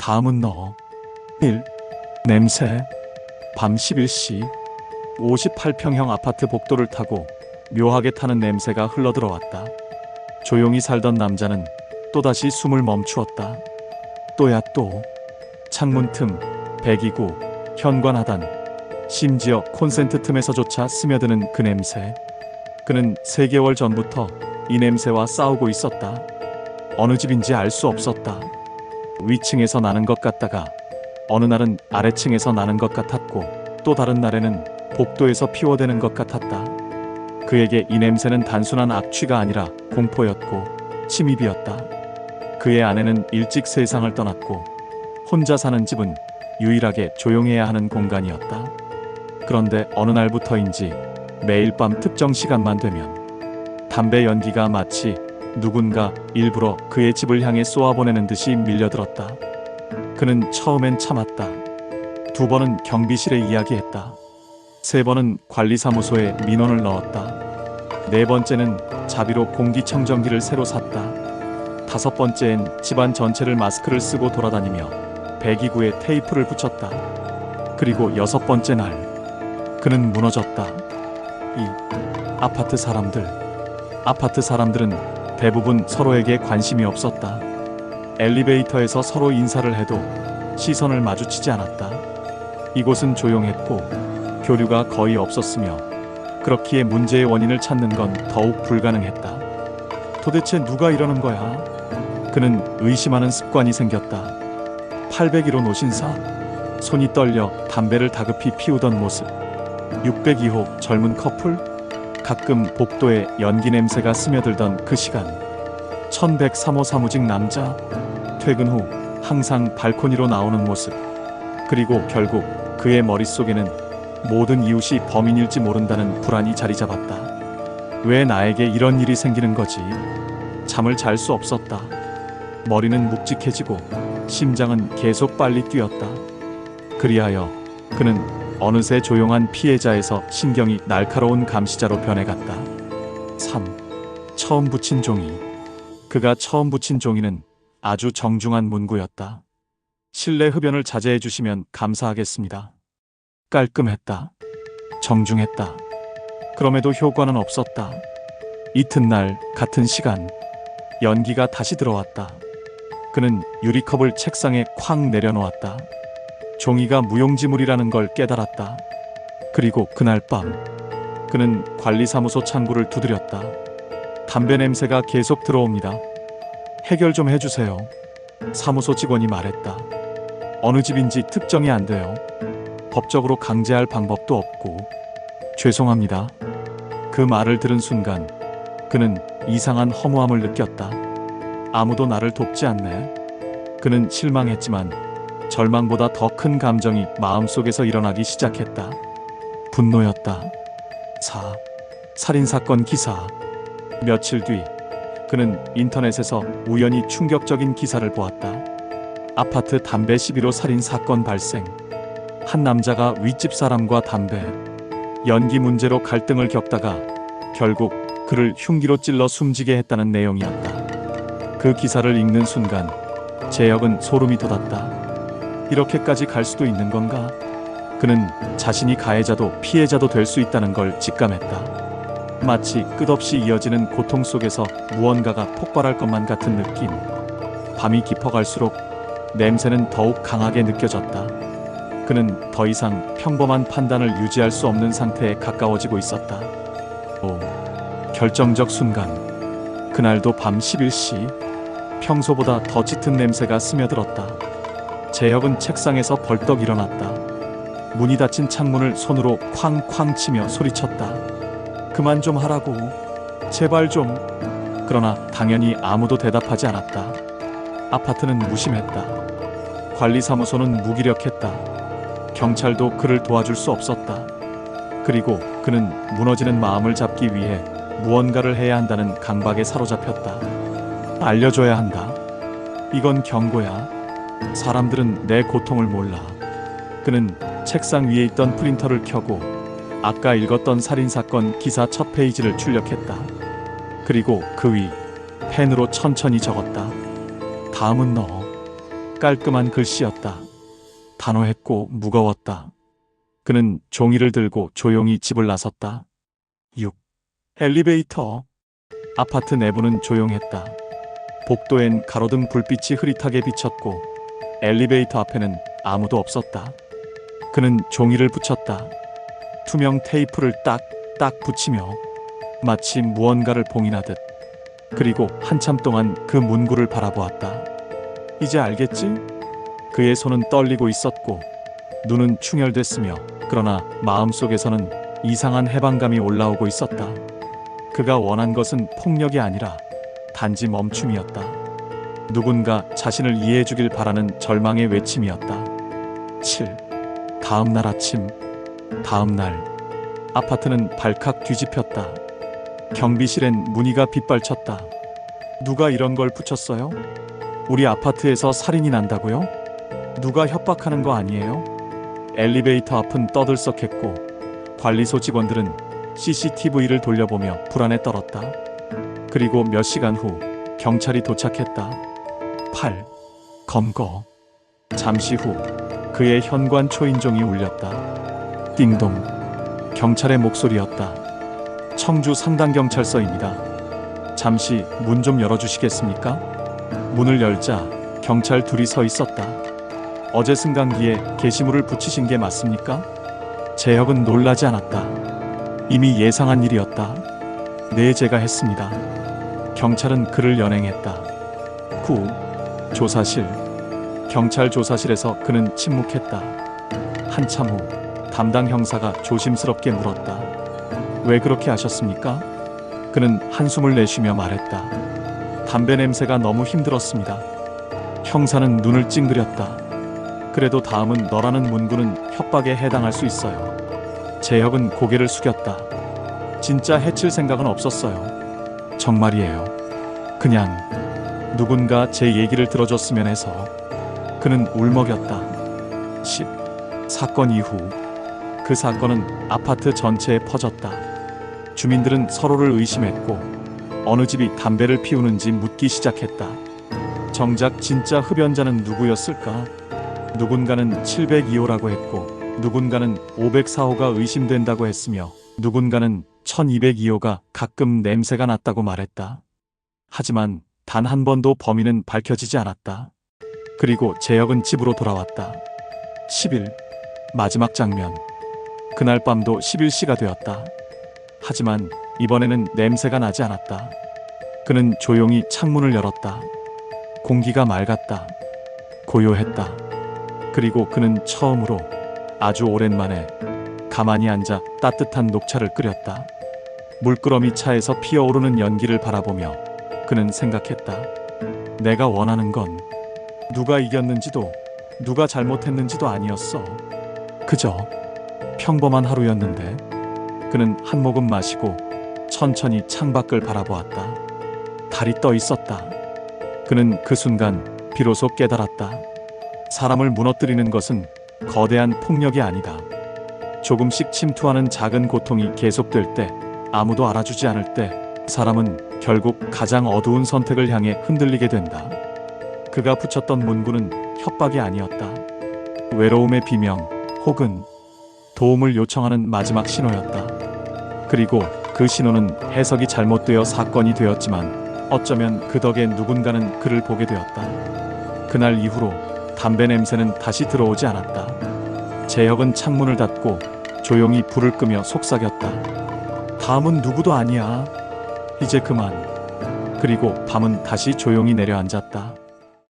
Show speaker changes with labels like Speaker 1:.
Speaker 1: 다음은 너. 1. 냄새. 밤 11시 58평형 아파트 복도를 타고 묘하게 타는 냄새가 흘러들어왔다. 조용히 살던 남자는 또다시 숨을 멈추었다. 또야 또. 창문 틈, 배기구, 현관 하단, 심지어 콘센트 틈에서조차 스며드는 그 냄새. 그는 3개월 전부터 이 냄새와 싸우고 있었다. 어느 집인지 알 수 없었다. 위층에서 나는 것 같다가 어느 날은 아래층에서 나는 것 같았고 또 다른 날에는 복도에서 피워대는 것 같았다. 그에게 이 냄새는 단순한 악취가 아니라 공포였고 침입이었다. 그의 아내는 일찍 세상을 떠났고 혼자 사는 집은 유일하게 조용해야 하는 공간이었다. 그런데 어느 날부터인지 매일 밤 특정 시간만 되면 담배 연기가 마치 누군가 일부러 그의 집을 향해 쏘아보내는 듯이 밀려들었다. 그는 처음엔 참았다. 2번은 경비실에 이야기했다. 3번은 관리사무소에 민원을 넣었다. 4번째는 자비로 공기청정기를 새로 샀다. 5번째엔 집안 전체를 마스크를 쓰고 돌아다니며 배기구에 테이프를 붙였다. 그리고 6번째 날 그는 무너졌다. 이 아파트 사람들은 대부분 서로에게 관심이 없었다. 엘리베이터에서 서로 인사를 해도 시선을 마주치지 않았다. 이곳은 조용했고 교류가 거의 없었으며 그렇기에 문제의 원인을 찾는 건 더욱 불가능했다. 도대체 누가 이러는 거야? 그는 의심하는 습관이 생겼다. 801호 노신사, 손이 떨려 담배를 다급히 피우던 모습. 602호 젊은 커플, 가끔 복도에 연기 냄새가 스며들던 그 시간. 1103호 사무직 남자, 퇴근 후 항상 발코니로 나오는 모습. 그리고 결국 그의 머릿속에는 모든 이웃이 범인일지 모른다는 불안이 자리 잡았다. 왜 나에게 이런 일이 생기는 거지? 잠을 잘 수 없었다. 머리는 묵직해지고 심장은 계속 빨리 뛰었다. 그리하여 그는 어느새 조용한 피해자에서 신경이 날카로운 감시자로 변해갔다. 3. 처음 붙인 종이. 그가 처음 붙인 종이는 아주 정중한 문구였다. 실내 흡연을 자제해 주시면 감사하겠습니다. 깔끔했다. 정중했다. 그럼에도 효과는 없었다. 이튿날 같은 시간 연기가 다시 들어왔다. 그는 유리컵을 책상에 쾅 내려놓았다. 종이가 무용지물이라는 걸 깨달았다. 그리고 그날 밤 그는 관리사무소 창구를 두드렸다. 담배 냄새가 계속 들어옵니다. 해결 좀 해주세요. 사무소 직원이 말했다. 어느 집인지 특정이 안 돼요. 법적으로 강제할 방법도 없고. 죄송합니다. 그 말을 들은 순간 그는 이상한 허무함을 느꼈다. 아무도 나를 돕지 않네. 그는 실망했지만 절망보다 더 큰 감정이 마음속에서 일어나기 시작했다. 분노였다. 4. 살인사건 기사. 며칠 뒤 그는 인터넷에서 우연히 충격적인 기사를 보았다. 아파트 담배 11호 살인사건 발생. 한 남자가 윗집 사람과 담배, 연기 문제로 갈등을 겪다가 결국 그를 흉기로 찔러 숨지게 했다는 내용이었다. 그 기사를 읽는 순간 재혁은 소름이 돋았다. 이렇게까지 갈 수도 있는 건가? 그는 자신이 가해자도 피해자도 될 수 있다는 걸 직감했다. 마치 끝없이 이어지는 고통 속에서 무언가가 폭발할 것만 같은 느낌. 밤이 깊어갈수록 냄새는 더욱 강하게 느껴졌다. 그는 더 이상 평범한 판단을 유지할 수 없는 상태에 가까워지고 있었다. 결정적 순간. 그날도 밤 11시 평소보다 더 짙은 냄새가 스며들었다. 재혁은 책상에서 벌떡 일어났다. 문이 닫힌 창문을 손으로 쾅쾅 치며 소리쳤다. 그만 좀 하라고. 제발 좀. 그러나 당연히 아무도 대답하지 않았다. 아파트는 무심했다. 관리사무소는 무기력했다. 경찰도 그를 도와줄 수 없었다. 그리고 그는 무너지는 마음을 잡기 위해 무언가를 해야 한다는 강박에 사로잡혔다. 알려줘야 한다. 이건 경고야. 사람들은 내 고통을 몰라. 그는 책상 위에 있던 프린터를 켜고 아까 읽었던 살인사건 기사 첫 페이지를 출력했다. 그리고 그 위 펜으로 천천히 적었다. 다음은 너. 깔끔한 글씨였다. 단호했고 무거웠다. 그는 종이를 들고 조용히 집을 나섰다. 6. 엘리베이터. 아파트 내부는 조용했다. 복도엔 가로등 불빛이 흐릿하게 비쳤고 엘리베이터 앞에는 아무도 없었다. 그는 종이를 붙였다. 투명 테이프를 딱딱 붙이며 마치 무언가를 봉인하듯. 그리고 한참 동안 그 문구를 바라보았다. 이제 알겠지? 그의 손은 떨리고 있었고 눈은 충혈됐으며 그러나 마음속에서는 이상한 해방감이 올라오고 있었다. 그가 원한 것은 폭력이 아니라 단지 멈춤이었다. 누군가 자신을 이해해주길 바라는 절망의 외침이었다. 7. 다음 날 아침. 다음 날 아파트는 발칵 뒤집혔다. 경비실엔 문의가 빗발쳤다. 누가 이런 걸 붙였어요? 우리 아파트에서 살인이 난다고요? 누가 협박하는 거 아니에요? 엘리베이터 앞은 떠들썩했고 관리소 직원들은 CCTV를 돌려보며 불안에 떨었다. 그리고 몇 시간 후 경찰이 도착했다. 8. 검거. 잠시 후 그의 현관 초인종이 울렸다. 띵동. 경찰의 목소리였다. 청주 상당경찰서입니다. 잠시 문 좀 열어주시겠습니까? 문을 열자 경찰 둘이 서 있었다. 어제 승강기에 게시물을 붙이신 게 맞습니까? 재혁은 놀라지 않았다. 이미 예상한 일이었다. 네, 제가 했습니다. 경찰은 그를 연행했다. 9. 조사실. 경찰 조사실에서 그는 침묵했다. 한참 후 담당 형사가 조심스럽게 물었다. 왜 그렇게 하셨습니까? 그는 한숨을 내쉬며 말했다. 담배 냄새가 너무 힘들었습니다. 형사는 눈을 찡그렸다. 그래도 다음은 너라는 문구는 협박에 해당할 수 있어요. 재혁은 고개를 숙였다. 진짜 해칠 생각은 없었어요. 정말이에요. 그냥 누군가 제 얘기를 들어줬으면 해서. 그는 울먹였다. 10. 사건 이후 그 사건은 아파트 전체에 퍼졌다. 주민들은 서로를 의심했고 어느 집이 담배를 피우는지 묻기 시작했다. 정작 진짜 흡연자는 누구였을까? 누군가는 702호라고 했고 누군가는 504호가 의심된다고 했으며 누군가는 1202호가 가끔 냄새가 났다고 말했다. 하지만 단 한 번도 범인은 밝혀지지 않았다. 그리고 재혁은 집으로 돌아왔다. 10일 마지막 장면. 그날 밤도 11시가 되었다. 하지만 이번에는 냄새가 나지 않았다. 그는 조용히 창문을 열었다. 공기가 맑았다. 고요했다. 그리고 그는 처음으로 아주 오랜만에 가만히 앉아 따뜻한 녹차를 끓였다. 물끄러미 차에서 피어오르는 연기를 바라보며 그는 생각했다. 내가 원하는 건 누가 이겼는지도 누가 잘못했는지도 아니었어. 그저 평범한 하루였는데. 그는 한 모금 마시고 천천히 창밖을 바라보았다. 달이 떠 있었다. 그는 그 순간 비로소 깨달았다. 사람을 무너뜨리는 것은 거대한 폭력이 아니다. 조금씩 침투하는 작은 고통이 계속될 때, 아무도 알아주지 않을 때 사람은 결국 가장 어두운 선택을 향해 흔들리게 된다. 그가 붙였던 문구는 협박이 아니었다. 외로움의 비명 혹은 도움을 요청하는 마지막 신호였다. 그리고 그 신호는 해석이 잘못되어 사건이 되었지만 어쩌면 그 덕에 누군가는 그를 보게 되었다. 그날 이후로 담배 냄새는 다시 들어오지 않았다. 재혁은 창문을 닫고 조용히 불을 끄며 속삭였다. 다음은 누구도 아니야. 이제 그만. 그리고 밤은 다시 조용히 내려앉았다.